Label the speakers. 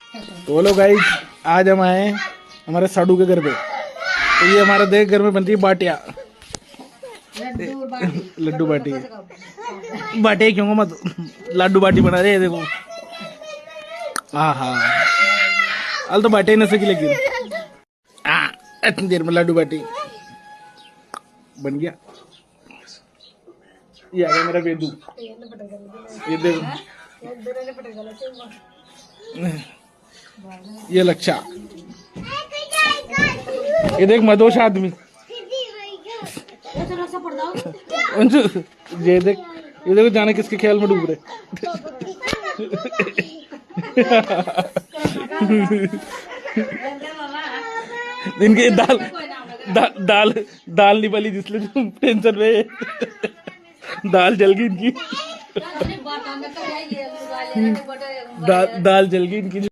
Speaker 1: तो बोलो गाइस, आज हम आए हमारे साडू के घर पे। तो ये हमारे देख घर में बनती है बाटिया, लड्डू बाटी। बाटे क्यों मत, लड्डू बाटी बना रहे हैं देखो। हाँ हाँ, अल तो बाटे ही न सकी, लेकिन इतनी देर में लड्डू बाटी बन गया। ये आ गया मेरा बेदू, ये देखो, ये लक्षा, ये देख मदोश आदमी। अंजू ये देख, ये देखो जाने किसके ख्याल में डूब रहे। इनके दाल दाल दाल नहीं बली, जिसलिए तुम टेंशन में। दाल जल गई इनकी, दाल जल गई इनकी।